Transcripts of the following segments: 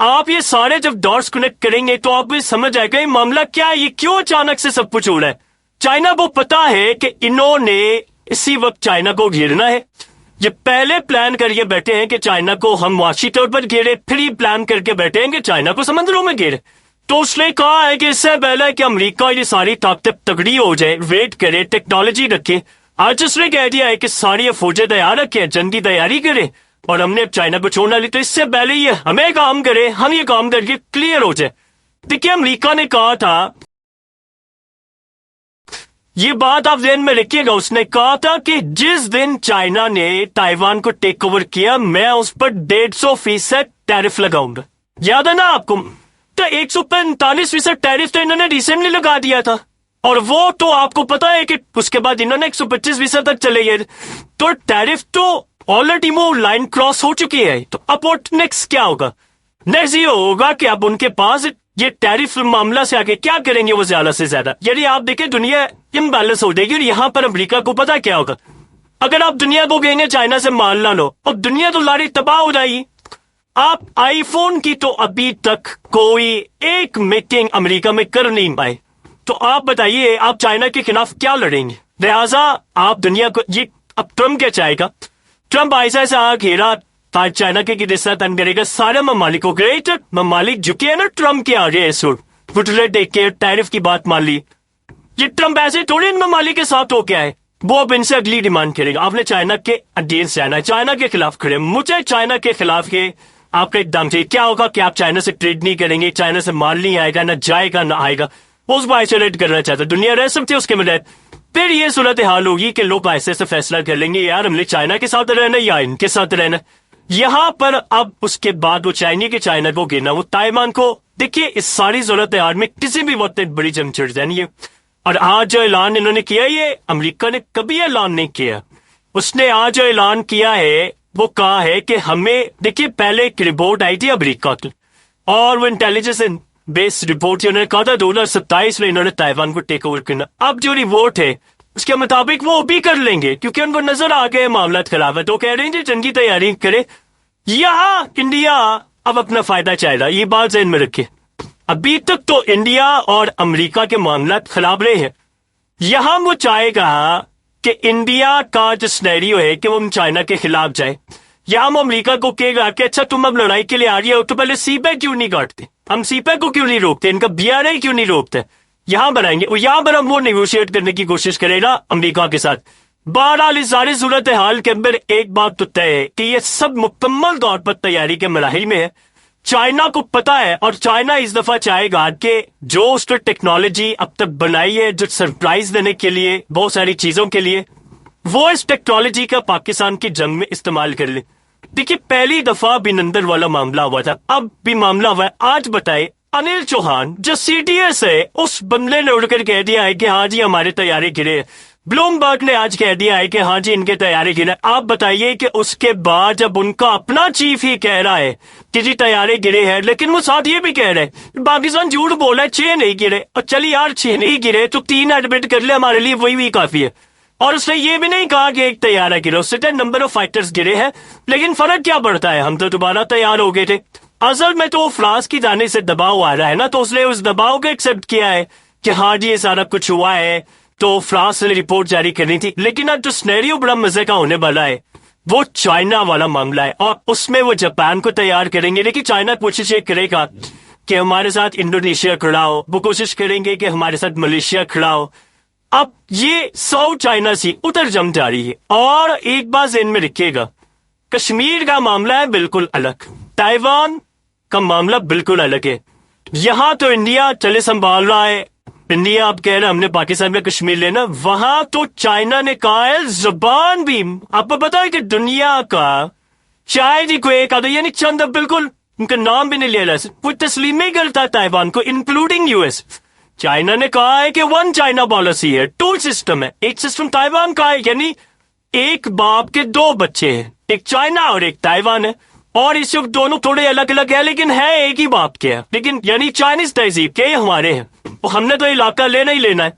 آپ یہ سارے جب ڈاٹس کنیکٹ کریں گے تو آپ بھی سمجھ آئے گا یہ معاملہ کیا ہے, یہ کیوں اچانک سے سب کچھ ہو رہا ہے. چائنا کو پتا ہے کہ انہوں نے اسی وقت چائنا کو گھیرنا ہے. یہ پہلے پلان کر کے بیٹھے ہیں کہ چائنا کو ہم معاشی طور پر گھیرے, پھر یہ پلان کر کے بیٹھے ہیں کہ چائنا کو سمندروں میں گھیرے. تو اس نے کہا ہے کہ اس سے پہلے کہ امریکہ یہ ساری طاقت تگڑی ہو جائے, ویٹ کرے, ٹیکنالوجی رکھے. آج اس نے کہہ دیا ہے کہ ساری فوجیں تیار رکھے, جنگ کی تیاری کرے, اور ہم نے اب چائنا کو چھوڑنا لی. تو اس سے پہلے یہ ہمیں کام کرے, ہم یہ کام کر کے کلیئر ہو جائے. دیکھیے امریکہ نے کہا تھا, یہ بات آپ ذہن میں رکھیے گا, اس نے کہا تھا کہ جس دن چائنا نے تائیوان کو ٹیک اوور کیا میں اس پر 150% ٹیرف لگاؤں گا. یاد ہے نا آپ کو؟ تو 145% ٹیرف تو انہوں نے ریسنٹلی لگا دیا تھا, اور وہ تو آپ کو پتا ہے کہ اس کے بعد انہوں نے 125% تک چلے گئے. تو ٹیرف تو آلریڈی وہ لائن کراس ہو چکی ہے. تو اب نیکسٹ کیا ہوگا؟ نیکسٹ یہ ہوگا کہ اب ان کے پاس یہ ٹیرف معاملہ سے آگے کیا کریں گے وہ زیادہ سے زیادہ. یعنی آپ دیکھیں دنیا امبیلنس ہو جائے گی, اور یہاں پر امریکہ کو پتا کیا ہوگا, اگر آپ دنیا کو کہیں گے چائنا سے مال نہ لو, اور دنیا تو لاری تباہ ہو جائے گی. آپ آئی فون کی تو ابھی تک کوئی ایک میٹنگ امریکہ میں کر نہیں پائے, تو آپ بتائیے آپ چائنا کے خلاف کیا لڑیں گے؟ لہٰذا آپ دنیا کو یہ اب ٹرمپ کیا چاہے گا؟ ٹرمپ ایسا ایسا گھیرا چائنا کے قصہ تنگ کرے گا سارے ممالک کو. گریٹ ممالک جھکے ہیں نا ٹرمپ کے آگے, فٹلے دیکھ کے ٹیرف کی بات مان لی. یہ ٹرمپ ایسے تھوڑے ان ممالک کے ساتھ ہو کے آئے, وہ اب ان سے اگلی ڈیمانڈ کرے گا. آپ نے چائنا کے اگینسٹ جانا ہے, چائنا کے خلاف کھڑے. مجھے چائنا کے خلاف کے آپ کا اقدام چاہیے. کیا ہوگا کہ آپ چائنا سے ٹریڈ نہیں کریں گے, چائنا سے مال نہیں آئے گا, نہ جائے گا نہ آئے گا. وہ اس کو آئسولیٹ کرنا چاہتا ہے, دنیا رہ سکتی ہے اس کے میں. پھر یہ صورتحال ہوگی کہ لوگ ایسے سے فیصلہ کر لیں گے یار ہم نے چائنا کے ساتھ رہنا یا ان کے ساتھ رہنا. یہاں پر اب اس کے بعد وہ چائنا کو گرنا, وہ تائیوان کو. دیکھیے اس ساری صورتحال میں کسی بھی وقت بڑی جنگ چھڑ جانی ہے. اور آج جو اعلان انہوں نے کیا, یہ امریکہ نے کبھی اعلان نہیں کیا. اس نے آج جو اعلان کیا ہے وہ کہا ہے کہ ہمیں, دیکھیے پہلے ایک رپورٹ آئی تھی امریکہ کی, اور وہ انٹیلیجنس بیس رپورٹ تھی. انہوں نے کہا تھا 2027 میں انہوں نے تائیوان کو ٹیک اوور کرنا. اب جو رپورٹ ہے اس کے مطابق وہ بھی کر لیں گے, کیونکہ ان کو نظر آ گئے معاملات خلاف ہے. تو کہہ رہے ہیں جنگ کی تیاری کرے. یہاں انڈیا اب اپنا فائدہ چاہے گا, یہ بات ذہن میں رکھے. ابھی تک تو انڈیا اور امریکہ کے معاملات خراب رہے ہیں. یہاں وہ چاہے گا کہ انڈیا کا جو سینیریو ہے کہ وہ چائنا کے خلاف جائے. یہاں وہ امریکہ کو کہے گا کہ اچھا تم اب لڑائی کے لیے آ رہی ہو تو پہلے سی پیک کیوں نہیں کاٹتے, ہم سی پیک کو کیوں نہیں روکتے, ان کا BRI کیوں نہیں روکتے. یہاں بنائیں گے, اور یہاں پر ہم وہ نیگوشیٹ کرنے کی کوشش کرے گا امریکہ کے ساتھ. بہرحال اس ساری صورتحال کے اندر ایک بات تو طے ہے کہ یہ سب مکمل طور پر تیاری کے مراحل میں ہے. چائنا کو پتا ہے, اور چائنا اس دفعہ چاہے گا کہ جو اس نے ٹیکنالوجی اب تک بنائی ہے جو سرپرائز دینے کے لیے بہت ساری چیزوں کے لیے, وہ اس ٹیکنالوجی کا پاکستان کی جنگ میں استعمال کر لے. دیکھیے پہلی دفعہ بنندر والا معاملہ ہوا تھا, اب بھی معاملہ ہوا ہے. آج بتائے انل چوہان جو CTS ہے, اس بندے نے اڑ کر کہہ دیا ہے کہ ہاں جی ہمارے تیاری گرے. بلوم برگ نے آج کہہ دیا ہے کہ ہاں جی ان کے تیاری گرے. آپ بتائیے کہ اس کے بعد جب ان کا اپنا چیف ہی کہہ رہا ہے کہ جی تیاری گرے ہیں, لیکن وہ ساتھ یہ بھی کہہ رہے ہیں پاکستان جھوٹ بولا ہے 6 نہیں گرے. اور چلی یار 6 نہیں گرے تو 3 ایڈمٹ کر لے, ہمارے لیے وہی بھی کافی ہے. اور اس نے یہ بھی نہیں کہا کہ ایک تیارہ گرے, اس سے نمبر آف فائٹرز گرے ہیں. لیکن فرق کیا پڑتا ہے, ہم تو دوبارہ تیار ہو گئے تھے. اصل میں تو فرانس کی جانب سے دباؤ آ رہا ہے نا, تو اس نے اس دباؤ کو ایکسپٹ کیا ہے کہ ہاں جی یہ سارا کچھ ہوا ہے, تو فرانس نے رپورٹ جاری کرنی تھی. لیکن اب جو سینیریو بڑا مزے کا ہونے والا ہے وہ چائنا والا معاملہ ہے, اور اس میں وہ جاپان کو تیار کریں گے. لیکن چائنا کوشش یہ کرے گا کہ ہمارے ساتھ انڈونیشیا کھڑا ہو, وہ کوشش کریں گے کہ ہمارے ساتھ ملیشیا کھڑا ہو. اب یہ ساؤتھ چائنا سی اتر جم جا رہی ہے. اور ایک بات ذہن میں رکھیے گا, کشمیر کا معاملہ ہے بالکل الگ, تائیوان کا معاملہ بالکل الگ ہے. یہاں تو انڈیا چلے سنبھال رہا ہے, انڈیا آپ کہہ رہے ہیں ہم نے پاکستان میں کشمیر لینا. وہاں تو چائنا نے کہا ہے زبان بھی, آپ کو پتا ہے کہ دنیا کا شاید ہی کوئی ایک آدھا, یعنی چند بالکل ان کا نام بھی نہیں لے رہا, کوئی تسلیم نہیں کرتا تائیوان کو انکلوڈنگ US. چائنا نے کہا ہے کہ 1 چائنا پالیسی ہے, 2 سسٹم ہے. ایک سسٹم تائیوان کا ہے, یعنی ایک باپ کے 2 بچے ہیں, ایک چائنا اور ایک تائیوان ہے. اور اس وقت دونوں تھوڑے الگ الگ ہیں لیکن ہے ایک ہی باپ کے ہیں, لیکن یعنی چائنیز تہذیب کے ہمارے ہیں, ہم نے تو علاقہ لینا ہی لینا ہے.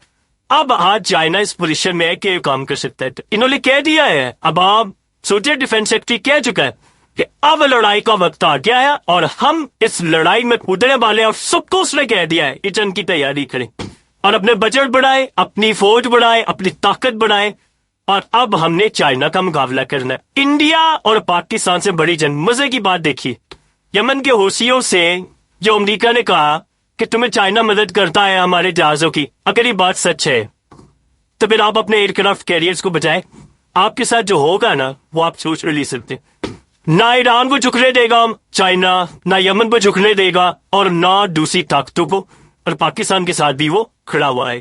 اب آج چائنا اس پوزیشن میں ہے کہ کام کر سکتا ہے. تو انہوں نے کہہ دیا ہے, اب آپ سوچے ڈیفینس سیکٹری کہہ چکا ہے کہ اب لڑائی کا وقت آ گیا ہے اور ہم اس لڑائی میں کودنے والے اور سب کو اس نے کہہ دیا ہے کہ جنگ کی تیاری کریں اور اپنے بجٹ بڑھائے، اپنی فوج بڑھائے، اپنی طاقت بڑھائے. اور اب ہم نے چائنا کا مقابلہ کرنا ہے. انڈیا اور پاکستان سے بڑی جنگ. مزے کی بات دیکھیے، یمن کے حوثیوں سے جو امریکہ نے کہا کہ تمہیں چائنا مدد کرتا ہے ہمارے جہازوں کی، اگر یہ بات سچ ہے تو پھر آپ اپنے ایئر کرافٹ کیریئرز کو بچائیں. آپ کے ساتھ جو ہوگا نا وہ آپ سوچ نہیں سکتے. نہ ایران کو جھکنے دے گا چائنا، نہ یمن کو جھکنے دے گا، اور نہ دوسری طاقتوں کو. اور پاکستان کے ساتھ بھی وہ کھڑا ہوا ہے.